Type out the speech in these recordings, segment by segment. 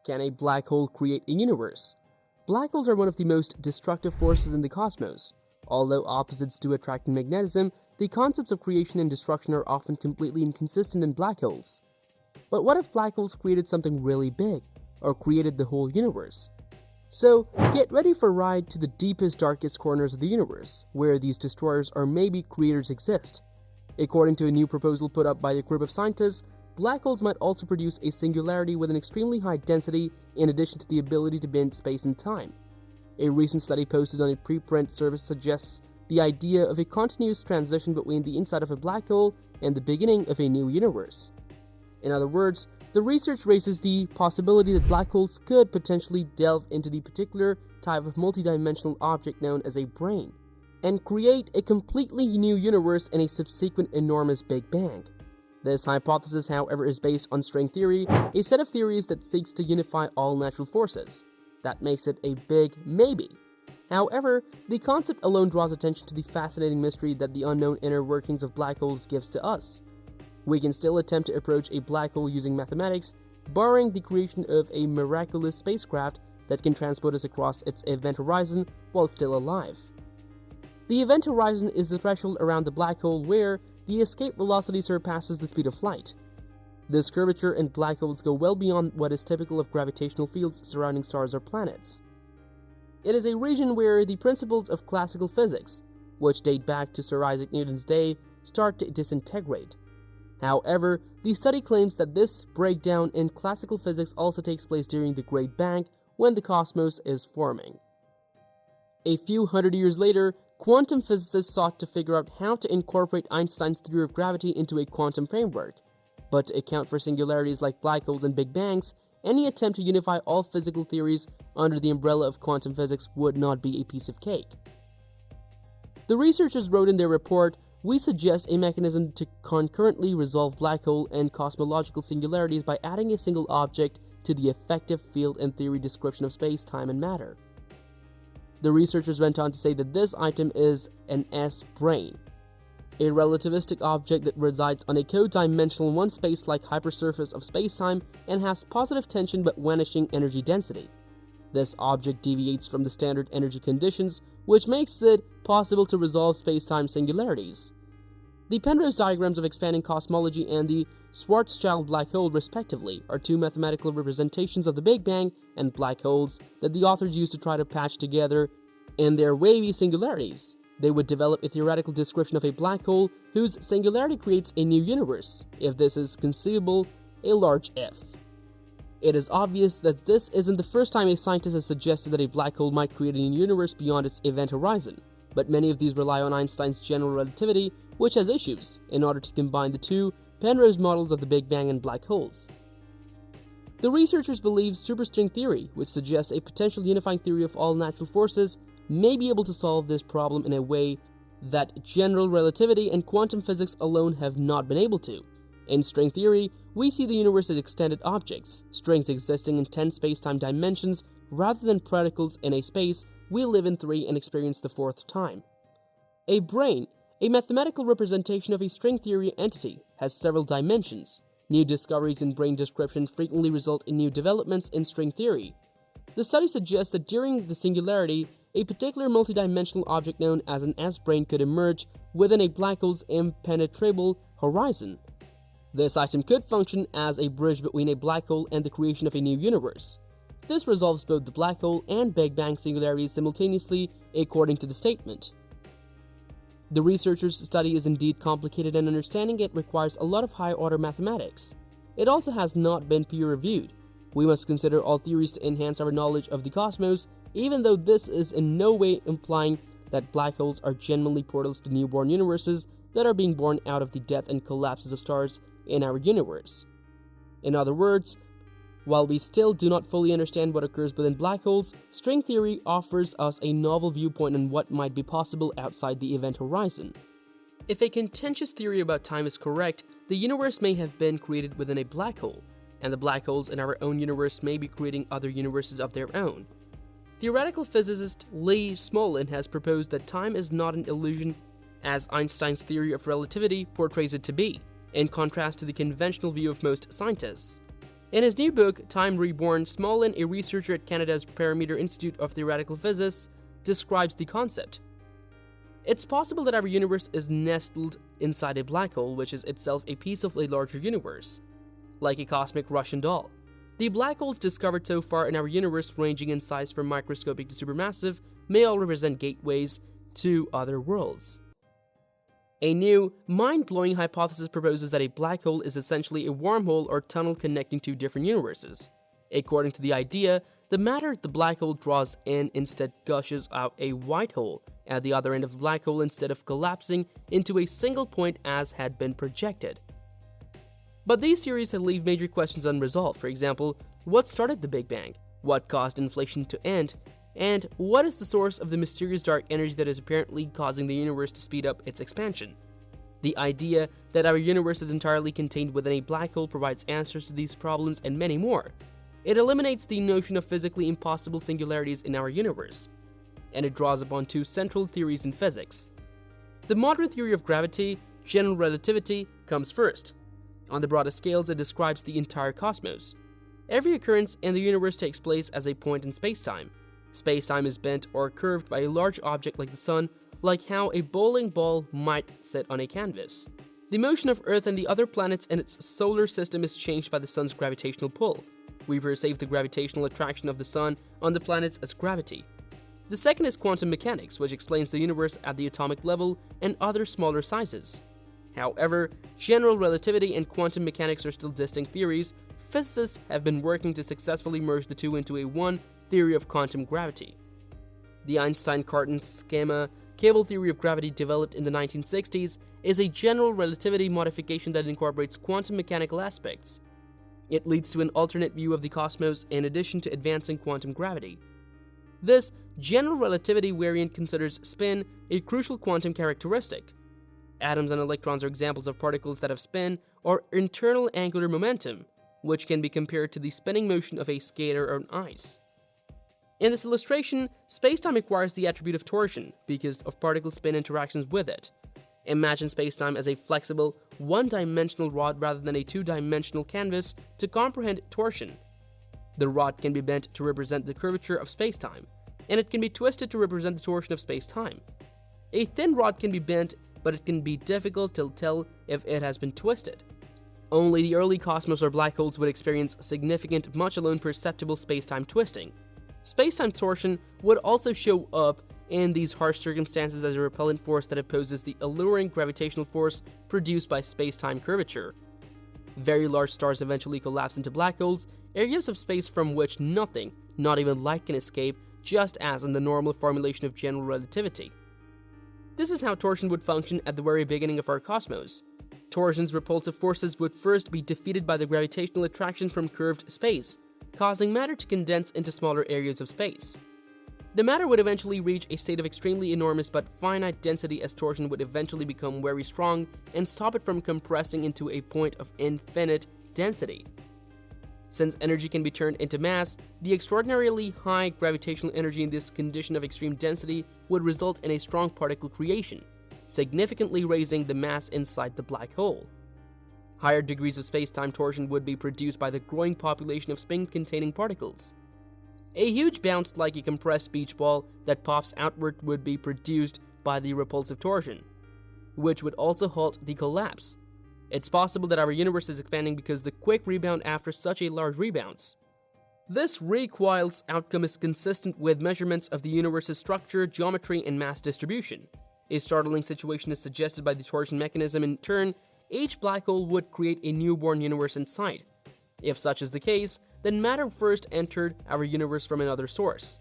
Can a black hole create a universe? Black holes are one of the most destructive forces in the cosmos. Although opposites do attract in magnetism, the concepts of creation and destruction are often completely inconsistent in black holes. But what if black holes created something really big, or created the whole universe? So, get ready for a ride to the deepest, darkest corners of the universe, where these destroyers or maybe creators exist. According to a new proposal put up by a group of scientists, black holes might also produce a singularity with an extremely high density in addition to the ability to bend space and time. A recent study posted on a preprint service suggests the idea of a continuous transition between the inside of a black hole and the beginning of a new universe. In other words, the research raises the possibility that black holes could potentially delve into the particular type of multidimensional object known as a brain, and create a completely new universe in a subsequent enormous Big Bang. This hypothesis, however, is based on string theory, a set of theories that seeks to unify all natural forces. That makes it a big maybe. However, the concept alone draws attention to the fascinating mystery that the unknown inner workings of black holes gives to us. We can still attempt to approach a black hole using mathematics, barring the creation of a miraculous spacecraft that can transport us across its event horizon while still alive. The event horizon is the threshold around the black hole where the escape velocity surpasses the speed of light. This curvature in black holes go well beyond what is typical of gravitational fields surrounding stars or planets. It is a region where the principles of classical physics, which date back to Sir Isaac Newton's day, start to disintegrate. However, the study claims that this breakdown in classical physics also takes place during the Great Bang when the cosmos is forming. A few hundred years later, quantum physicists sought to figure out how to incorporate Einstein's theory of gravity into a quantum framework. But to account for singularities like black holes and Big Bangs, any attempt to unify all physical theories under the umbrella of quantum physics would not be a piece of cake. The researchers wrote in their report, "We suggest a mechanism to concurrently resolve black hole and cosmological singularities by adding a single object to the effective field and theory description of space, time, and matter." The researchers went on to say that this item is an S-brain, a relativistic object that resides on a codimensional one-space-like hypersurface of spacetime and has positive tension but vanishing energy density. This object deviates from the standard energy conditions, which makes it possible to resolve spacetime singularities. The Penrose diagrams of expanding cosmology and the Schwarzschild black hole, respectively, are two mathematical representations of the Big Bang and black holes that the authors used to try to patch together in their wavy singularities. They would develop a theoretical description of a black hole whose singularity creates a new universe, if this is conceivable, a large if. It is obvious that this isn't the first time a scientist has suggested that a black hole might create a new universe beyond its event horizon, but many of these rely on Einstein's general relativity, which has issues, in order to combine the two Penrose models of the Big Bang and black holes. The researchers believe superstring theory, which suggests a potential unifying theory of all natural forces, may be able to solve this problem in a way that general relativity and quantum physics alone have not been able to. In string theory, we see the universe as extended objects, strings existing in 10 space-time dimensions rather than particles in a space we live in 3 and experience the 4th time. A brain, a mathematical representation of a string theory entity, has several dimensions. New discoveries in brain description frequently result in new developments in string theory. The study suggests that during the singularity, a particular multidimensional object known as an S-brain could emerge within a black hole's impenetrable horizon. This item could function as a bridge between a black hole and the creation of a new universe. This resolves both the black hole and Big Bang singularities simultaneously, according to the statement. The researchers' study is indeed complicated, and understanding it requires a lot of high-order mathematics. It also has not been peer-reviewed. We must consider all theories to enhance our knowledge of the cosmos, even though this is in no way implying that black holes are genuinely portals to newborn universes that are being born out of the death and collapses of stars in our universe. In other words, while we still do not fully understand what occurs within black holes, string theory offers us a novel viewpoint on what might be possible outside the event horizon. If a contentious theory about time is correct, the universe may have been created within a black hole, and the black holes in our own universe may be creating other universes of their own. Theoretical physicist Lee Smolin has proposed that time is not an illusion as Einstein's theory of relativity portrays it to be, in contrast to the conventional view of most scientists. In his new book, Time Reborn, Smolin, a researcher at Canada's Parameter Institute of Theoretical Physics, describes the concept. It's possible that our universe is nestled inside a black hole, which is itself a piece of a larger universe, like a cosmic Russian doll. The black holes discovered so far in our universe, ranging in size from microscopic to supermassive, may all represent gateways to other worlds. A new, mind-blowing hypothesis proposes that a black hole is essentially a wormhole or tunnel connecting two different universes. According to the idea, the matter the black hole draws in instead gushes out a white hole at the other end of the black hole instead of collapsing into a single point as had been projected. But these theories have left major questions unresolved. For example, what started the Big Bang? What caused inflation to end? And what is the source of the mysterious dark energy that is apparently causing the universe to speed up its expansion? The idea that our universe is entirely contained within a black hole provides answers to these problems and many more. It eliminates the notion of physically impossible singularities in our universe, and it draws upon two central theories in physics. The modern theory of gravity, general relativity, comes first. On the broadest scales, it describes the entire cosmos. Every occurrence in the universe takes place as a point in space-time. Space-time is bent or curved by a large object like the sun, like how a bowling ball might sit on a canvas. The motion of Earth and the other planets in its solar system is changed by the sun's gravitational pull. We perceive the gravitational attraction of the sun on the planets as gravity. The second is quantum mechanics, which explains the universe at the atomic level and other smaller sizes. However, general relativity and quantum mechanics are still distinct theories. Physicists have been working to successfully merge the two into a one theory of quantum gravity. The Einstein-Cartan schema cable theory of gravity, developed in the 1960s, is a general relativity modification that incorporates quantum mechanical aspects. It leads to an alternate view of the cosmos in addition to advancing quantum gravity. This general relativity variant considers spin a crucial quantum characteristic. Atoms and electrons are examples of particles that have spin or internal angular momentum, which can be compared to the spinning motion of a skater on ice. In this illustration, spacetime acquires the attribute of torsion because of particle spin interactions with it. Imagine spacetime as a flexible, one-dimensional rod rather than a two-dimensional canvas to comprehend torsion. The rod can be bent to represent the curvature of spacetime, and it can be twisted to represent the torsion of spacetime. A thin rod can be bent, but it can be difficult to tell if it has been twisted. Only the early cosmos or black holes would experience significant, much alone perceptible spacetime twisting. Spacetime torsion would also show up in these harsh circumstances as a repellent force that opposes the alluring gravitational force produced by spacetime curvature. Very large stars eventually collapse into black holes, areas of space from which nothing, not even light, can escape, just as in the normal formulation of general relativity. This is how torsion would function at the very beginning of our cosmos. Torsion's repulsive forces would first be defeated by the gravitational attraction from curved space, causing matter to condense into smaller areas of space. The matter would eventually reach a state of extremely enormous but finite density as torsion would eventually become very strong and stop it from compressing into a point of infinite density. Since energy can be turned into mass, the extraordinarily high gravitational energy in this condition of extreme density would result in a strong particle creation, significantly raising the mass inside the black hole. Higher degrees of space-time torsion would be produced by the growing population of spin-containing particles. A huge bounce like a compressed beach ball that pops outward would be produced by the repulsive torsion, which would also halt the collapse. It's possible that our universe is expanding because the quick rebound after such a large rebounds. This recoils outcome is consistent with measurements of the universe's structure, geometry, and mass distribution. A startling situation is suggested by the torsion mechanism. In turn, each black hole would create a newborn universe inside. If such is the case, then matter first entered our universe from another source.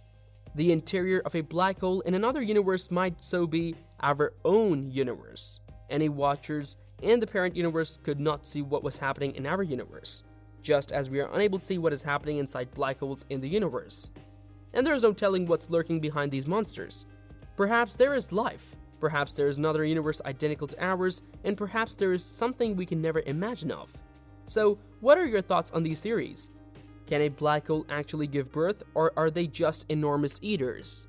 The interior of a black hole in another universe might so be our own universe. Any watchers in the parent universe could not see what was happening in our universe, just as we are unable to see what is happening inside black holes in the universe. And there is no telling what's lurking behind these monsters. Perhaps there is life. Perhaps there is another universe identical to ours, and perhaps there is something we can never imagine of. So, what are your thoughts on these theories? Can a black hole actually give birth, or are they just enormous eaters?